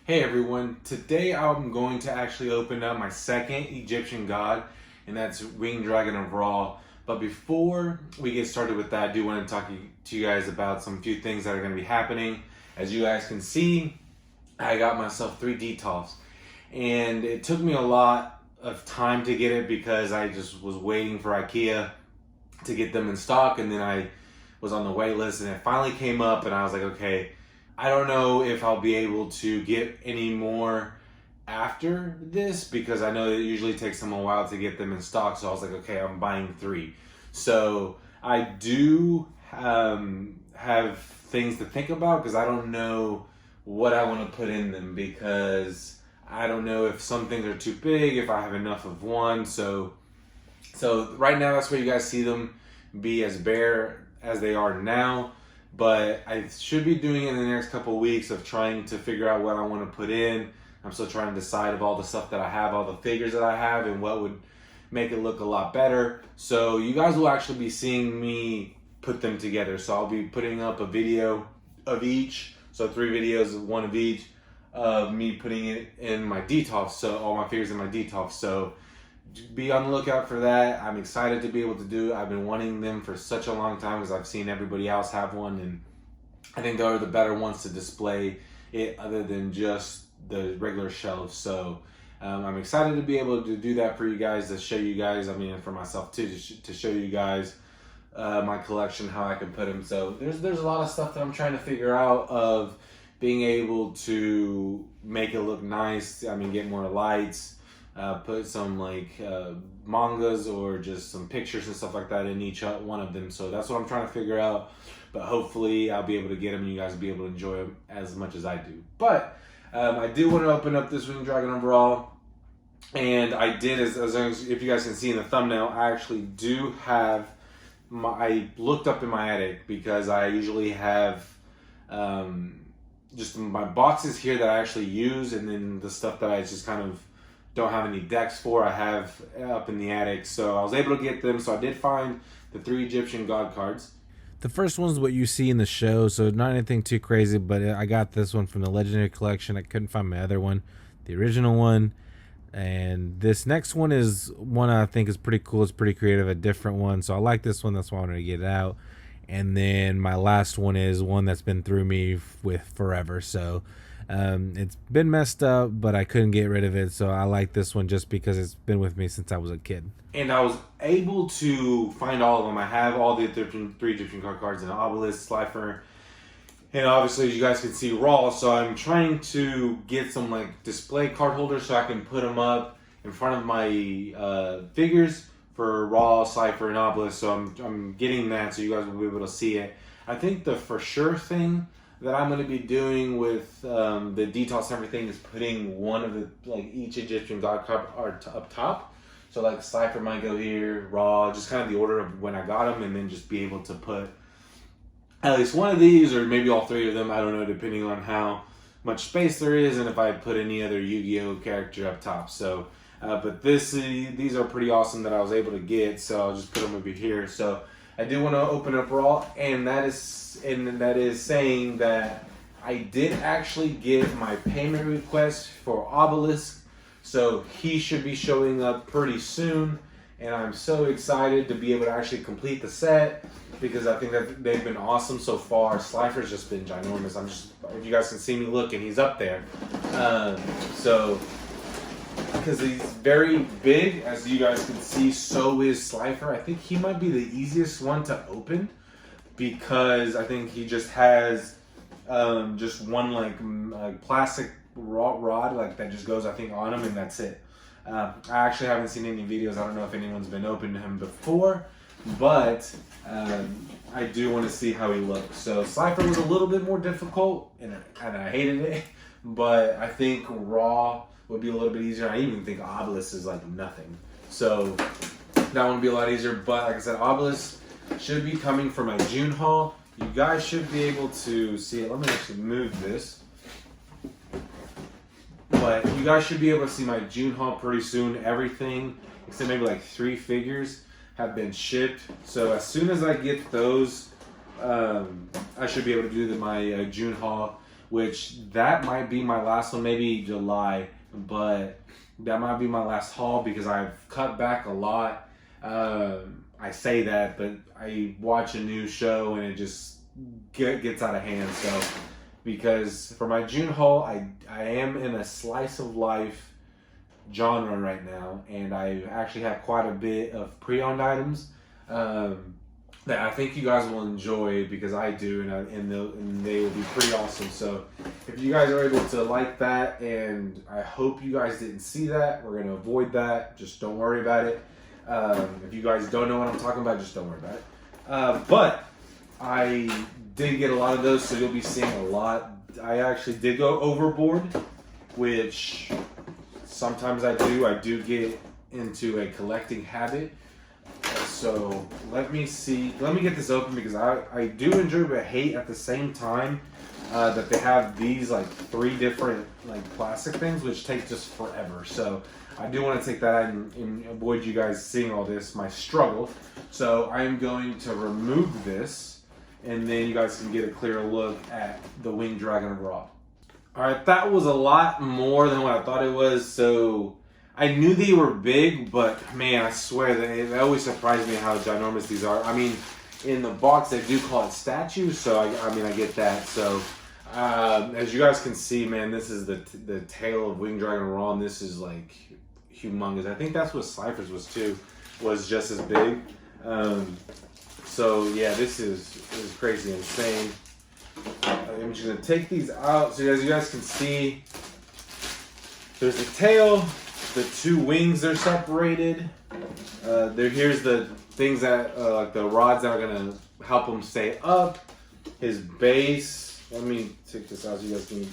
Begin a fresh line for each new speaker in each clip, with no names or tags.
Hey everyone, today I'm going to actually open up my second Egyptian god, and that's Winged Dragon of Ra. But before we get started with that, I do want to talk to you guys about some few things that are going to be happening. As you guys can see, I got myself 3 detoffs, and it took me a lot of time to get it because I just was waiting for IKEA to get them in stock, and then I was on the wait list, and it finally came up, and I was like, okay, I don't know if I'll be able to get any more after this because I know it usually takes them a while to get them in stock. So I was like, okay, I'm buying 3. So I do have things to think about because I don't know what I want to put in them because I don't know if some things are too big, if I have enough of one. So right now that's where you guys see them be as bare as they are now. But I should be doing it in the next couple of weeks of trying to figure out what I want to put in. I'm still trying to decide of all the stuff that I have, all the figures that I have, and what would make it look a lot better. So you guys will actually be seeing me put them together. So I'll be putting up a video of each. So 3 videos, 1 of each, of me putting it in my detox. So all my figures in my detox. So be on the lookout for that. I'm excited to be able to do it. I've been wanting them for such a long time because I've seen everybody else have one, and I think they're the better ones to display it other than just the regular shelves. So I'm excited to be able to do that for you guys, to show you guys, and for myself too, to show you guys my collection, how I can put them. So there's a lot of stuff that I'm trying to figure out of being able to make it look nice. Get more lights, put some mangas or just some pictures and stuff like that in each one of them. So that's what I'm trying to figure out. But hopefully I'll be able to get them and you guys will be able to enjoy them as much as I do. But I do want to open up this Winged Dragon overall. And I did, as if you guys can see in the thumbnail, I actually do have I looked up in my attic because I usually have just my boxes here that I actually use, and then the stuff that I just kind of don't have any decks for, I have up in the attic. So I was able to get them. So I did find the 3 Egyptian god cards.
The first one's what you see in the show, so not anything too crazy, but I got this one from the Legendary Collection. I couldn't find my other one, the original one. And this next one is one I think is pretty cool. It's pretty creative, a different one. So I like this one. That's why I wanted to get it out. And then my last one is one that's been through me with forever. So it's been messed up, but I couldn't get rid of it. So I like this one just because it's been with me since I was a kid.
And I was able to find all of them. I have all the 3 Egyptian card cards in Obelisk, Slifer, and obviously as you guys can see, Raw. So I'm trying to get some display card holders so I can put them up in front of my figures for Raw, Slifer, and Obelisk. So I'm getting that so you guys will be able to see it. I think the for sure thing that I'm going to be doing with the details and everything is putting one of the each Egyptian god card up top. So Slifer might go here, Raw, just kind of the order of when I got them, and then just be able to put at least one of these or maybe all 3 of them. I don't know, depending on how much space there is and if I put any other Yu-Gi-Oh character up top. So, but these are pretty awesome that I was able to get. So I'll just put them over here. So I do want to open up Raw, and that is saying that I did actually get my payment request for Obelisk. So he should be showing up pretty soon, and I'm so excited to be able to actually complete the set because I think that they've been awesome so far. Slifer's just been ginormous. If you guys can see me looking, he's up there. Because he's very big, as you guys can see, so is Slifer. I think he might be the easiest one to open because I think he just has just one plastic rod that just goes, I think, on him, and that's it. I actually haven't seen any videos. I don't know if anyone's been open to him before, but I do want to see how he looks. So Slifer was a little bit more difficult, and I hated it, but I think Raw would be a little bit easier. I even think Obelisk is nothing. So that one would be a lot easier. But like I said, Obelisk should be coming for my June haul. You guys should be able to see it. Let me actually move this. But you guys should be able to see my June haul pretty soon. Everything except maybe 3 figures have been shipped. So as soon as I get those, I should be able to do my June haul which that might be my last one, maybe July, but that might be my last haul because I've cut back a lot. I say that, but I watch a new show and it just gets out of hand. So, because for my June haul, I am in a slice of life genre right now, and I actually have quite a bit of pre-owned items that I think you guys will enjoy because I do, and they will be pretty awesome. So if you guys are able to like that, and I hope you guys didn't see that, we're going to avoid that. Just don't worry about it. If you guys don't know what I'm talking about, just don't worry about it. But I did get a lot of those, so you'll be seeing a lot. I actually did go overboard, which sometimes I do. I do get into a collecting habit. So let me get this open because I do enjoy but hate at the same time that they have these like 3 different like plastic things which take just forever. So I do want to take that out and avoid you guys seeing all this, my struggle. So I am going to remove this, and then you guys can get a clearer look at the Winged Dragon of Raw. Alright, that was a lot more than what I thought it was. So I knew they were big, but man, I swear they always surprise me how ginormous these are. I mean, in the box they do call it statues, so I mean I get that. So as you guys can see, man, this is the tail of Winged Dragon Raw, and this is like humongous. I think that's what Slifer's was too, was just as big. So yeah, this is crazy insane. I'm just gonna take these out so as you guys can see. There's the tail. The 2 wings are separated. Here's the things that, like the rods that are gonna help him stay up. His base. Let me take this out so you guys can.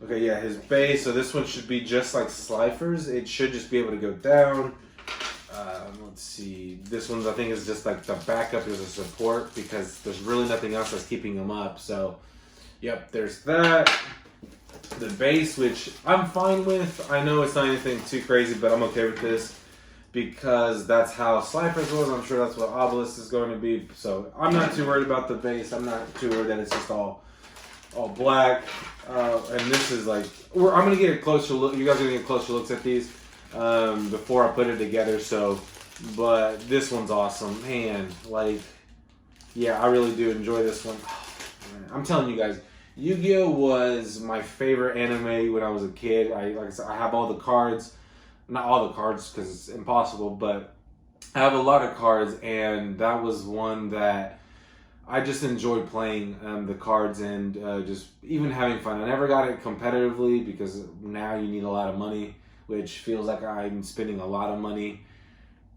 Okay, yeah, his base. So this one should be just like Slifer's. It should just be able to go down. Let's see. This one I think is just like the backup as a support because there's really nothing else that's keeping him up. So, yep, there's that. The base, which I'm fine with. I know it's not anything too crazy, but I'm okay with this because that's how Slifer's was. I'm sure that's what Obelisk is going to be. So I'm not too worried about the base. I'm not too worried that it's just all black. And this is like, I'm going to get a closer look. You guys are going to get closer looks at these before I put it together. So, but this one's awesome. Man, like, yeah, I really do enjoy this one. I'm telling you guys, Yu-Gi-Oh! Was my favorite anime when I was a kid. Like I said, I have all the cards. Not all the cards because it's impossible, but I have a lot of cards, and that was one that I just enjoyed playing the cards and just even having fun. I never got it competitively because now you need a lot of money, which feels like I'm spending a lot of money.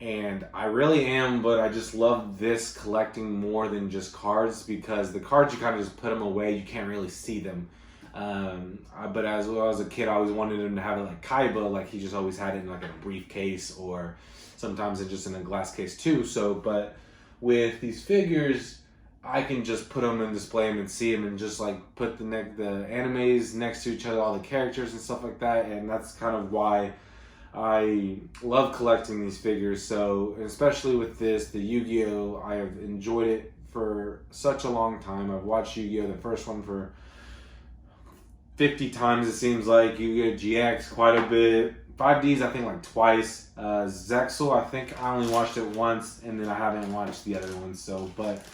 And I really am, but I just love this collecting more than just cards because the cards, you kind of just put them away. You can't really see them. But as well as a kid, I always wanted him to have it like Kaiba, like he just always had it in like a briefcase or sometimes it's just in a glass case too. So, but with these figures, I can just put them and display them and see them and just like put the animes next to each other, all the characters and stuff like that. And that's kind of why I love collecting these figures. So especially with this, the Yu-Gi-Oh, I have enjoyed it for such a long time. I've watched Yu-Gi-Oh, the first one, for 50 times it seems like. Yu-Gi-Oh GX quite a bit. 5Ds I think like twice. Zexal I think I only watched it once, and then I haven't watched the other ones. So, but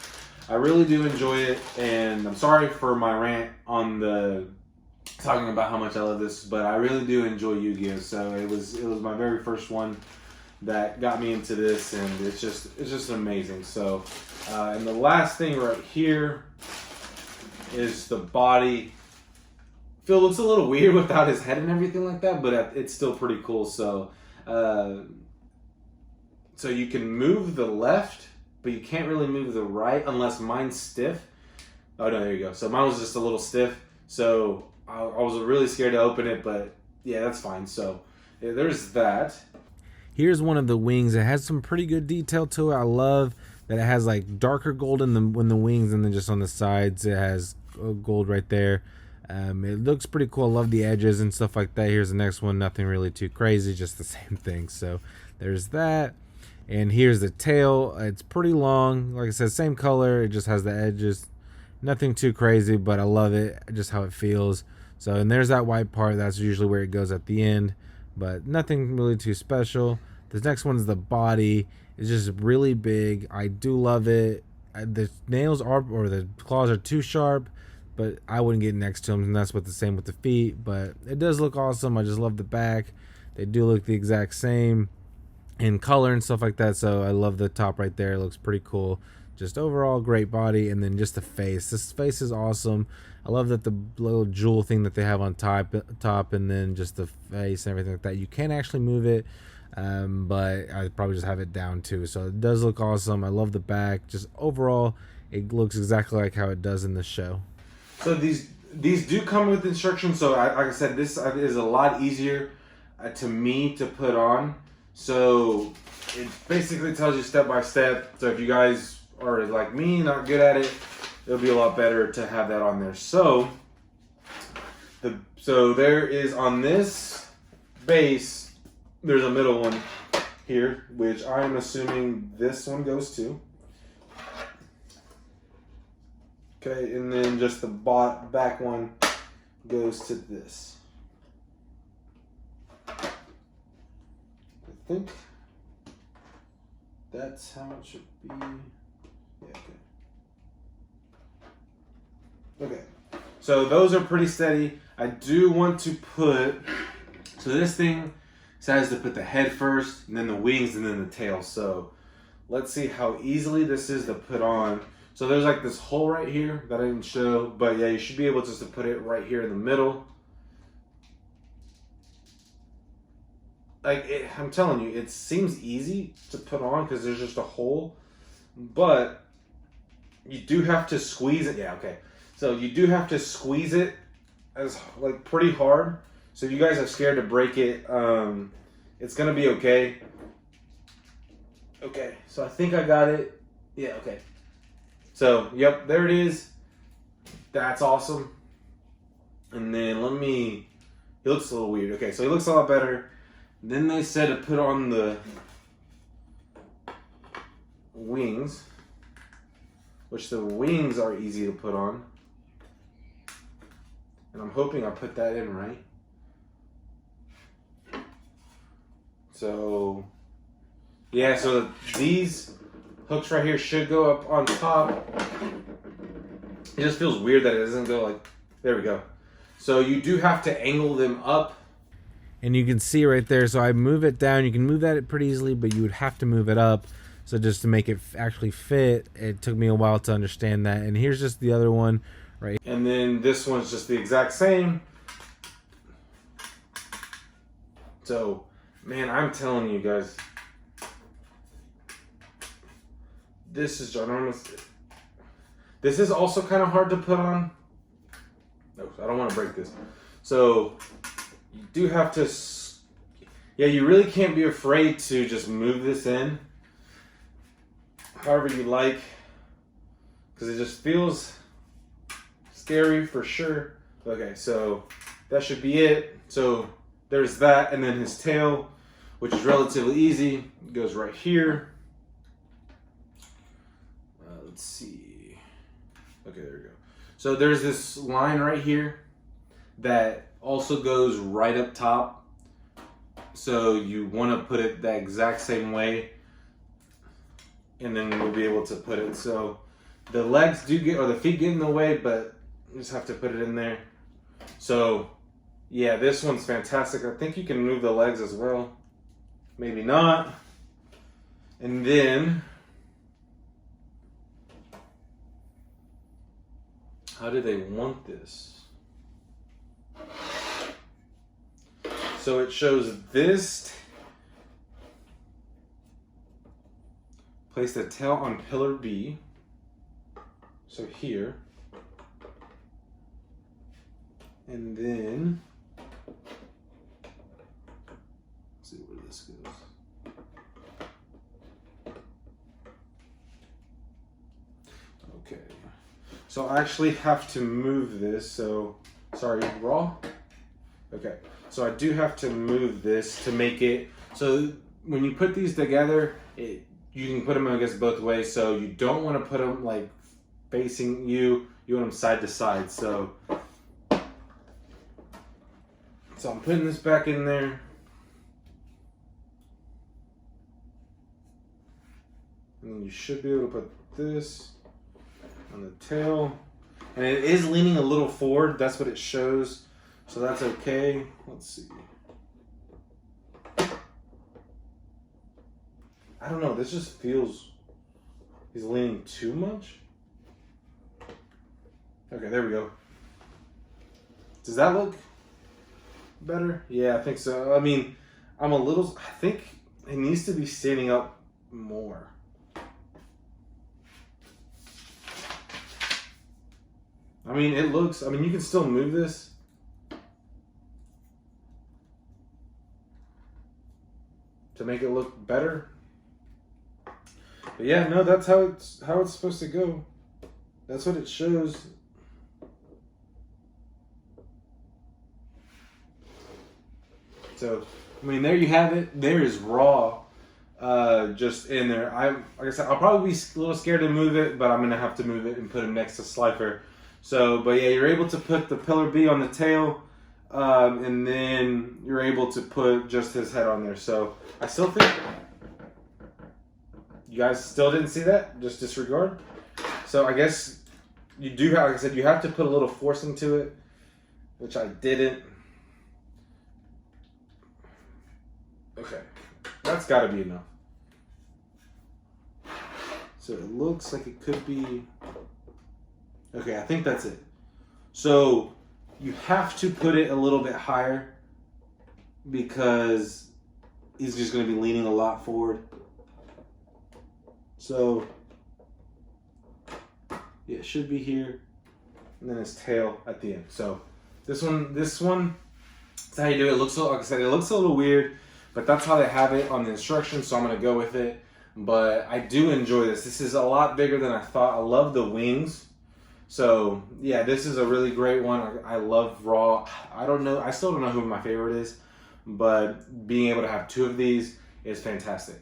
I really do enjoy it, and I'm sorry for my rant on the talking about how much I love this, but I really do enjoy Yu-Gi-Oh. So it was my very first one that got me into this, and it's just amazing. So and the last thing right here is the body. Phil looks a little weird without his head and everything like that, but it's still pretty cool. So so you can move the left, but you can't really move the right unless mine's stiff. Oh no, there you go. So mine was just a little stiff. So I was really scared to open it, but yeah, that's fine. So yeah, there's that.
Here's one of the wings. It has some pretty good detail to it. I love that it has like darker gold in the wings, and then just on the sides it has gold right there. It looks pretty cool. I love the edges and stuff like that. Here's the next one. Nothing really too crazy, just the same thing. So there's that. And here's the tail. It's pretty long. Like I said, same color. It just has the edges. Nothing too crazy, but I love it, just how it feels. So, and there's that white part. That's usually where it goes at the end, but nothing really too special. This next one's the body. It's just really big. I do love it. The nails are, or the claws are too sharp, but I wouldn't get next to them, and that's what the same with the feet. But it does look awesome. I just love the back. They do look the exact same in color and stuff like that. So I love the top right there. It looks pretty cool. Just overall great body, and then just the face. This face is awesome. I love that the little jewel thing that they have on top, and then just the face and everything like that. You can actually move it, but I probably just have it down too. So it does look awesome. I love the back. Just overall, it looks exactly like how it does in the show.
So these do come with instructions. So like I said, this is a lot easier to me to put on. So it basically tells you step by step. So if you guys are like me, not good at it, it'll be a lot better to have that on there. So there is on this base, there's a middle one here, which I'm assuming this one goes to. Okay, and then just the back one goes to this. I think that's how it should be. Yeah, okay. So those are pretty steady. I do want to put, so this thing says to put the head first, and then the wings, and then the tail. So let's see how easily this is to put on. So there's like this hole right here that I didn't show, but yeah, you should be able just to put it right here in the middle. Like, I'm telling you, it seems easy to put on because there's just a hole, but you do have to squeeze it. Yeah, okay. So you do have to squeeze it as like pretty hard. So if you guys are scared to break it, it's gonna be okay. Okay, so I think I got it. Yeah, okay. So, yep, there it is. That's awesome. And then he looks a little weird. Okay, so he looks a lot better. Then they said to put on the wings, which the wings are easy to put on. And I'm hoping I put that in right. So, yeah, so these hooks right here should go up on top. It just feels weird that it doesn't go like, there we go. So you do have to angle them up.
And you can see right there, so I move it down. You can move that pretty easily, but you would have to move it up. So just to make it actually fit, it took me a while to understand that. And here's just the other one right here.
And then this one's just the exact same. So, man, I'm telling you guys, this is ginormous. This is also kind of hard to put on. No, I don't want to break this. So you do have to, yeah, you really can't be afraid to just move this in however you like, because it just feels scary for sure. Okay, so that should be it. So there's that, and then his tail, which is relatively easy, it goes right here. Let's see. Okay, there we go. So there's this line right here that also goes right up top. So you want to put it the exact same way, and then we'll be able to put it. So the legs do get, or the feet get in the way, but you just have to put it in there. So yeah, this one's fantastic. I think you can move the legs as well. Maybe not. And then, how do they want this? So it shows this. Place the tail on pillar B. So here. And then, let's see where this goes. Okay. So I actually have to move this. So, sorry, raw? Okay. So I do have to move this to make it, so when you put these together, you can put them, I guess, both ways. So you don't want to put them like facing you. You want them side to side. So I'm putting this back in there. And then you should be able to put this on the tail. And it is leaning a little forward. That's what it shows. So that's okay. Let's see. I don't know. This just feels... He's leaning too much. Okay, there we go. Does that look better? Yeah, I think so. I mean, I think it needs to be standing up more. I mean, you can still move this. To make it look better. But yeah, no, that's how it's supposed to go. That's what it shows. So, I mean, there you have it. There is Raw, just in there. Like I said, I'll probably be a little scared to move it, but I'm gonna have to move it and put him next to Slifer. So, but yeah, you're able to put the Pillar B on the tail, and then you're able to put just his head on there. So, I still think you guys still didn't see that. Just disregard. So, I guess you do have, like I said, you have to put a little force into it, which I didn't. Okay, that's got to be enough. So it looks like it could be. Okay, I think that's it. So you have to put it a little bit higher because he's just going to be leaning a lot forward. So yeah, it should be here, and then his tail at the end. So this one, that's how you do it. It looks, like I said, it looks a little weird. But that's how they have it on the instructions, so I'm going to go with it. But I do enjoy this. This is a lot bigger than I thought. I love the wings. So, yeah, this is a really great one. I love Raw. I still don't know who my favorite is. But being able to have two of these is fantastic.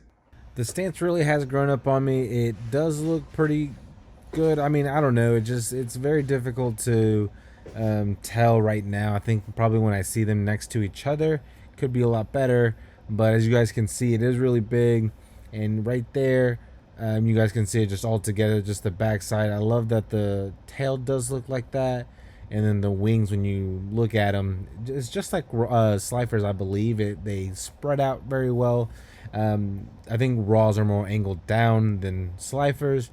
The stance really has grown up on me. It does look pretty good. I mean, I don't know. It's very difficult to tell right now. I think probably when I see them next to each other, it could be a lot better. But as you guys can see, it is really big, and right there, you guys can see it just all together, just the backside. I love that the tail does look like that, and then the wings, when you look at them, it's just like Slifer's, I believe. They spread out very well. I think Raws are more angled down than Slifers.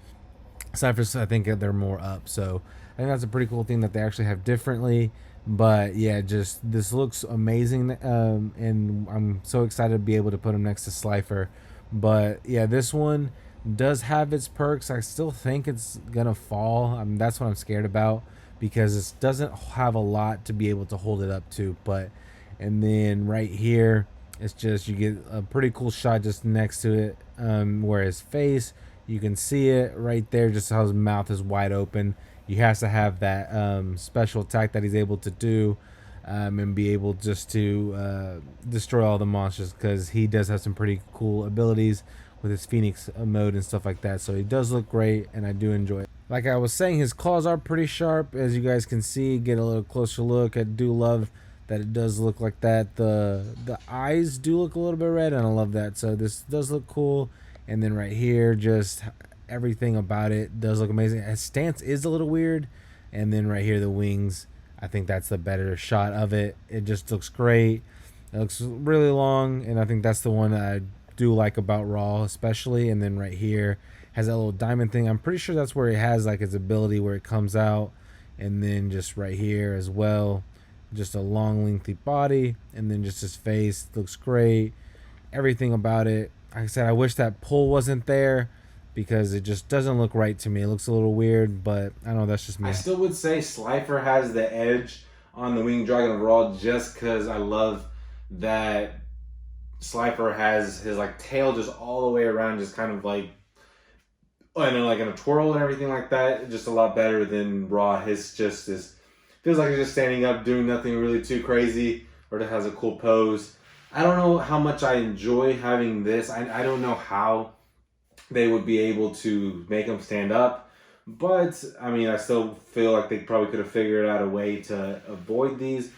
Slifers, I think they're more up. So I think that's a pretty cool thing that they actually have differently. But yeah, just this looks amazing, and I'm so excited to be able to put him next to Slifer. But yeah, this one does have its perks. I still think it's gonna fall. I mean, that's what I'm scared about, because it doesn't have a lot to be able to hold it up to. But and then right here, it's just, you get a pretty cool shot just next to it, where his face, you can see it right there, just how his mouth is wide open. He has to have that special attack that he's able to do, and be able just to destroy all the monsters, because he does have some pretty cool abilities with his Phoenix mode and stuff like that. So he does look great, and I do enjoy it. Like I was saying, his claws are pretty sharp, as you guys can see. Get a little closer look. I do love that it does look like that. The eyes do look a little bit red, and I love that. So this does look cool. And then right here, just everything about it does look amazing. His stance is a little weird, and then right here, the wings, I think that's the better shot of it. It just looks great. It looks really long, and I think that's the one that I do like about Raw especially. And then right here has that little diamond thing. I'm pretty sure that's where he has like his ability where it comes out. And then just right here as well, just a long lengthy body, and then just his face looks great. Everything about it, like I said, I wish that pull wasn't there, because it just doesn't look right to me. It looks a little weird, but I don't know, that's just me.
I still would say Slifer has the edge on the Winged Dragon of Raw, just because I love that Slifer has his like tail just all the way around, just kind of like, I know, like in a twirl and everything like that. Just a lot better than Raw. His just is, feels like he's just standing up, doing nothing really too crazy, or it has a cool pose. I don't know how much I enjoy having this. I don't know how they would be able to make him stand up, But I mean, I still feel like they probably could have figured out a way to avoid these.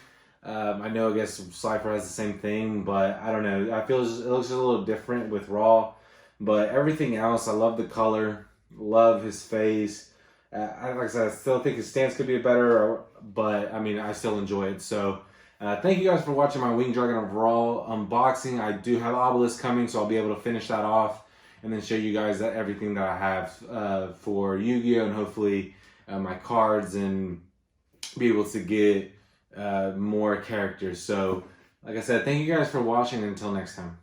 I know, I guess Slifer has the same thing, but I don't know. I feel it looks a little different with Raw, but everything else, I love the color, love his face. Like I said, I still think his stance could be better, but I mean, I still enjoy it. So, thank you guys for watching my Winged Dragon of Raw unboxing. I do have Obelisk coming, so I'll be able to finish that off and then show you guys that everything that I have for Yu-Gi-Oh! And hopefully my cards and be able to get more characters. So, like I said, thank you guys for watching, and until next time.